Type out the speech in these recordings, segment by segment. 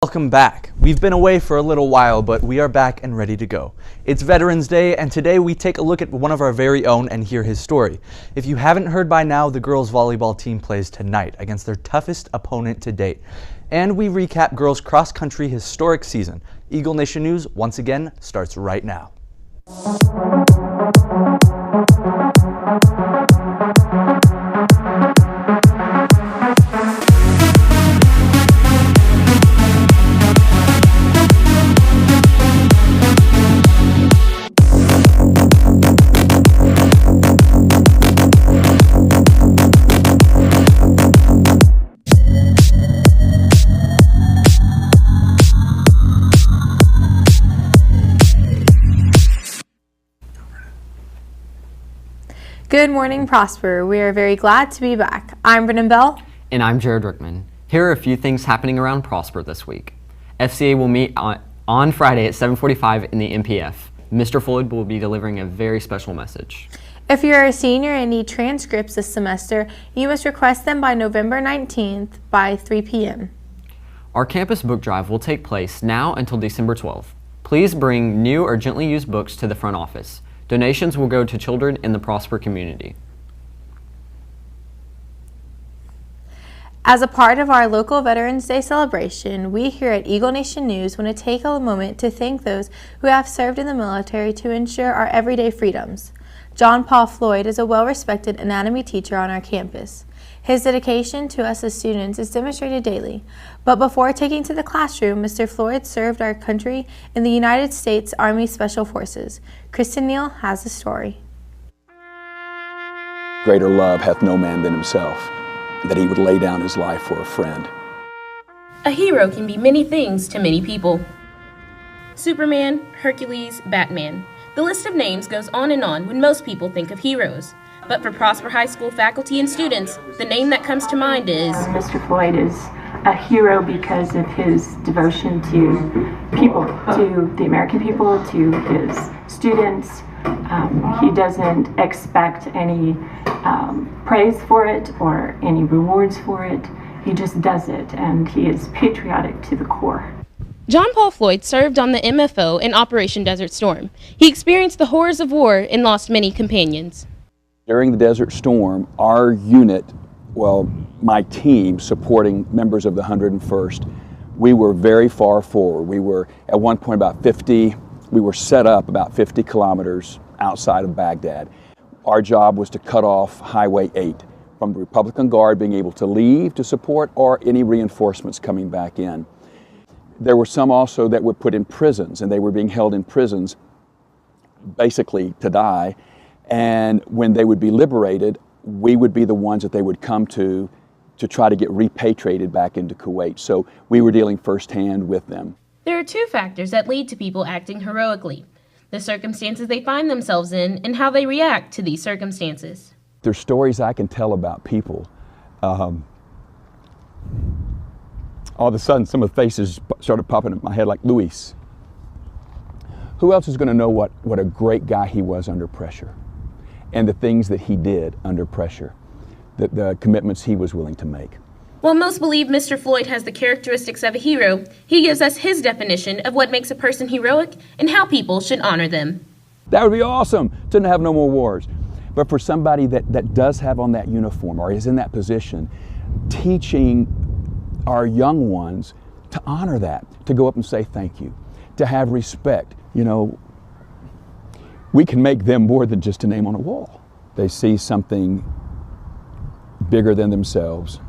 Welcome back. We've been away for a little while, but we are back and ready to go. It's Veterans Day, and today we take a look at one of our very own and hear his story. If you haven't heard by now, the girls volleyball team plays tonight against their toughest opponent to date. And we recap girls cross-country historic season. Eagle Nation News, once again, starts right now. Good morning, Prosper. We are very glad to be back. I'm Brennan Bell. And I'm Jared Rickman. Here are a few things happening around Prosper this week. FCA will meet on Friday at 7:45 in the MPF. Mr. Floyd will be delivering a very special message. If you're a senior and need transcripts this semester, you must request them by November 19th by 3 p.m. Our campus book drive will take place now until December 12th. Please bring new or gently used books to the front office. Donations will go to children in the Prosper community. As a part of our local Veterans Day celebration, we here at Eagle Nation News want to take a moment to thank those who have served in the military to ensure our everyday freedoms. John Paul Floyd is a well-respected anatomy teacher on our campus. His dedication to us as students is demonstrated daily. But before taking to the classroom, Mr. Floyd served our country in the United States Army Special Forces. Kristen Neal has the story. Greater love hath no man than himself, that he would lay down his life for a friend. A hero can be many things to many people. Superman, Hercules, Batman. The list of names goes on and on when most people think of heroes. But for Prosper High School faculty and students, the name that comes to mind is... Mr. Floyd is a hero because of his devotion to people, to the American people, to his students. He doesn't expect any praise for it or any rewards for it. He just does it, and he is patriotic to the core. John Paul Floyd served on the MFO in Operation Desert Storm. He experienced the horrors of war and lost many companions. During the Desert Storm, our unit, well, my team supporting members of the 101st, we were very far forward. We were at one point about 50, we were set up about 50 kilometers outside of Baghdad. Our job was to cut off Highway 8 from the Republican Guard being able to leave to support or any reinforcements coming back in. There were some also that were put in prisons, and they were being held in prisons basically to die. And when they would be liberated, we would be the ones that they would come to try to get repatriated back into Kuwait. So we were dealing firsthand with them. There are two factors that lead to people acting heroically: the circumstances they find themselves in and how they react to these circumstances. There's stories I can tell about people. All of a sudden, some of the faces started popping in my head, like Luis. Who else is going to know what a great guy he was under pressure? And the things that he did under pressure, the commitments he was willing to make. While most believe Mr. Floyd has the characteristics of a hero, he gives us his definition of what makes a person heroic and how people should honor them. That would be awesome to have no more wars. But for somebody that does have on that uniform or is in that position, teaching our young ones to honor that, to go up and say thank you, to have respect. You know, we can make them more than just a name on a wall. They see something bigger than themselves,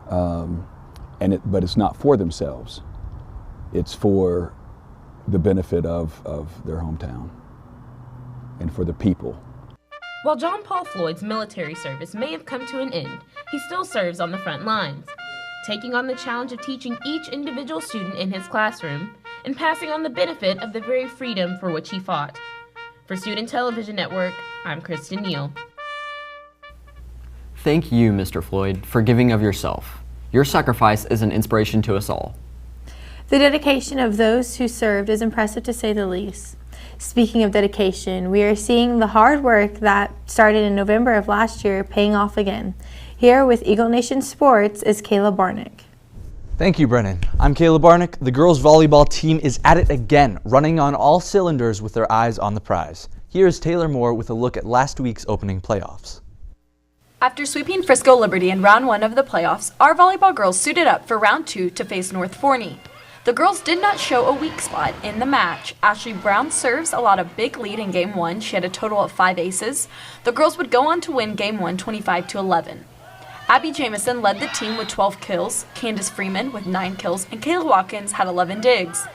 but it's not for themselves. It's for the benefit of their hometown and for the people. While John Paul Floyd's military service may have come to an end, he still serves on the front lines, taking on the challenge of teaching each individual student in his classroom and passing on the benefit of the very freedom for which he fought. For Student Television Network, I'm Kristen Neal. Thank you, Mr. Floyd, for giving of yourself. Your sacrifice is an inspiration to us all. The dedication of those who served is impressive to say the least. Speaking of dedication, we are seeing the hard work that started in November of last year paying off again. Here with Eagle Nation Sports is Kayla Barnick. Thank you, Brennan. I'm Caleb Barnick. The girls volleyball team is at it again, running on all cylinders with their eyes on the prize. Here's Taylor Moore with a look at last week's opening playoffs. After sweeping Frisco Liberty in round 1 of the playoffs, our volleyball girls suited up for round 2 to face North Forney. The girls did not show a weak spot in the match. Ashley Brown serves allowed a big lead in Game 1. She had a total of 5 aces. The girls would go on to win Game 1 25-11. Abby Jamison led the team with 12 kills, Candace Freeman with 9 kills, and Kayla Watkins had 11 digs.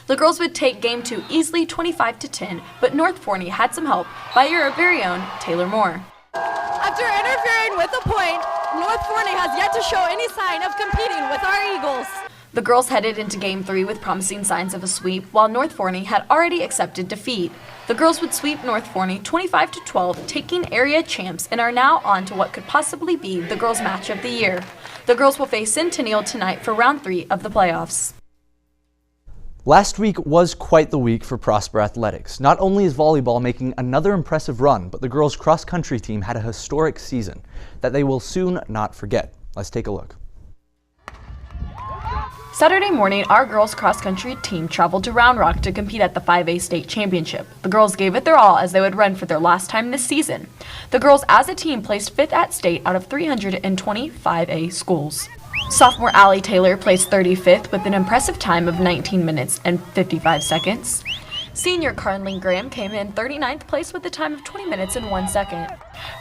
The girls would take Game 2 easily 25-10, but North Forney had some help by your very own Taylor Moore. After interfering with a point, North Forney has yet to show any sign of competing with our Eagles. The girls headed into Game 3 with promising signs of a sweep, while North Forney had already accepted defeat. The girls would sweep North Forney 25-12, taking area champs, and are now on to what could possibly be the girls' match of the year. The girls will face Centennial tonight for round 3 of the playoffs. Last week was quite the week for Prosper Athletics. Not only is volleyball making another impressive run, but the girls' cross-country team had a historic season that they will soon not forget. Let's take a look. Saturday morning, our girls' cross-country team traveled to Round Rock to compete at the 5A state championship. The girls gave it their all as they would run for their last time this season. The girls as a team placed 5th at state out of 320 5A schools. Sophomore Allie Taylor placed 35th with an impressive time of 19 minutes and 55 seconds. Senior Carlene Graham came in 39th place with a time of 20 minutes and 1 second.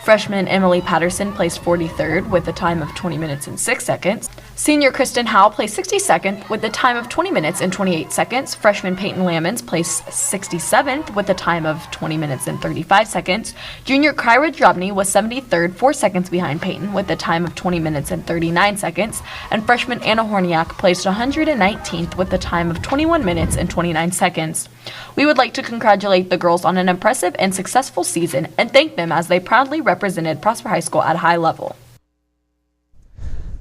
Freshman Emily Patterson placed 43rd with a time of 20 minutes and 6 seconds. Senior Kristen Howe placed 62nd with a time of 20 minutes and 28 seconds. Freshman Peyton Lammons placed 67th with a time of 20 minutes and 35 seconds. Junior Kyra Drobny was 73rd, 4 seconds behind Peyton with a time of 20 minutes and 39 seconds. And freshman Anna Horniak placed 119th with a time of 21 minutes and 29 seconds. We would like to congratulate the girls on an impressive and successful season and thank them as they proudly represented Prosper High School at a high level.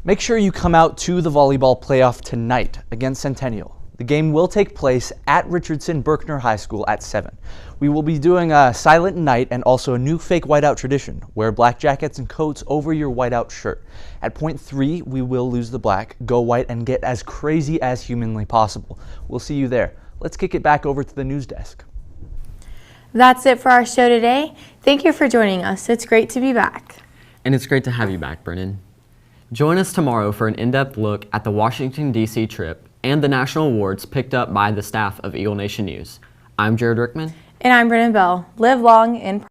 Make sure you come out to the volleyball playoff tonight against Centennial. The game will take place at Richardson Berkner High School at 7. We will be doing a silent night and also a new fake whiteout tradition. Wear black jackets and coats over your whiteout shirt. At point 3, we will lose the black, go white, and get as crazy as humanly possible. We'll see you there. Let's kick it back over to the news desk. That's it for our show today. Thank you for joining us. It's great to be back. And it's great to have you back, Brennan. Join us tomorrow for an in-depth look at the Washington, D.C. trip and the national awards picked up by the staff of Eagle Nation News. I'm Jared Rickman. And I'm Brennan Bell. Live long and